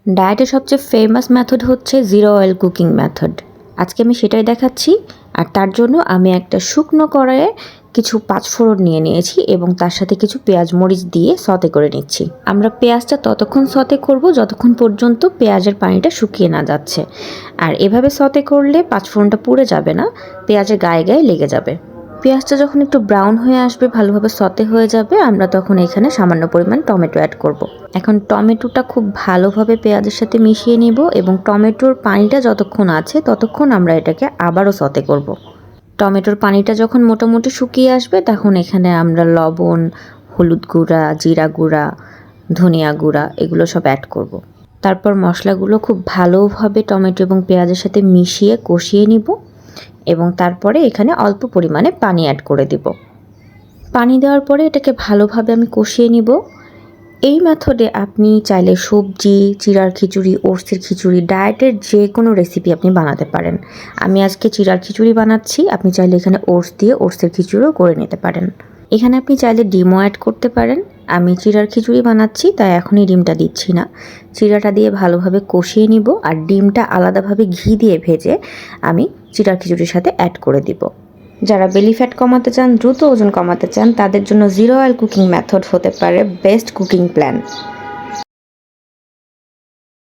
ডায়েটের সবচেয়ে famous method হচ্ছে জিরো অয়েল কুকিং মেথড। আজকে আমি সেটাই দেখাচ্ছি। আর তার জন্য আমি একটা শুকনো কড়াইয়ে কিছু পাঁচফোড়ন নিয়ে নিয়েছি এবং তার সাথে কিছু পেঁয়াজ মরিচ দিয়ে সতে করে নিচ্ছি। আমরা পেঁয়াজটা ততক্ষণ সতে করব যতক্ষণ পর্যন্ত পেঁয়াজের পানিটা শুকিয়ে না যাচ্ছে। আর এভাবে সতে করলে পাঁচফোড়নটা পুড়ে যাবে না, পেঁয়াজের গায়ে গায়ে লেগে যাবে। পেঁয়াজটা যখন একটু ব্রাউন হয়ে আসবে, ভালোভাবে সতে হয়ে যাবে, আমরা তখন এখানে সামান্য পরিমাণ টমেটো অ্যাড করব। এখন টমেটোটা খুব ভালোভাবে পেঁয়াজের সাথে মিশিয়ে নিব এবং টমেটোর পানিটা যতক্ষণ আছে ততক্ষণ আমরা এটাকে আবারও সতে করব। টমেটোর পানিটা যখন মোটামুটি শুকিয়ে আসবে তখন এখানে আমরা লবণ, হলুদ গুঁড়া, জিরা গুঁড়া, ধনিয়া গুঁড়া এগুলো সব অ্যাড করব। তারপর মশলাগুলো খুব ভালোভাবে টমেটো এবং পেঁয়াজের সাথে মিশিয়ে কষিয়ে নিব এবং তারপরে এখানে অল্প পরিমাণে পানি অ্যাড করে দিব। পানি দেওয়ার পরে এটাকে ভালোভাবে আমি কষিয়ে নিব। এই মেথডে আপনি চাইলে সবজি, চিড়ার খিচুড়ি, ওটসের খিচুড়ি, ডায়েটের যে কোনো রেসিপি আপনি বানাতে পারেন। আমি আজকে চিড়ার খিচুড়ি বানাচ্ছি, আপনি চাইলে এখানে ওটস দিয়ে ওটসের খিচুড়িও করে নিতে পারেন। এখানে আপনি চাইলে ডিমও অ্যাড করতে পারেন। আমি চিড়ার খিচুড়ি বানাচ্ছি তাই এখনই ডিমটা দিচ্ছি না। চিড়াটা দিয়ে ভালোভাবে কষিয়ে নিব আর ডিমটা আলাদাভাবে ঘি দিয়ে ভেজে আমি চিড়ার খিচুড়ির সাথে অ্যাড করে দিব। যারা বেলি ফ্যাট কমাতে চান, দ্রুত ওজন কমাতে চান, তাদের জন্য জিরো অয়েল কুকিং মেথড হতে পারে বেস্ট কুকিং প্ল্যান।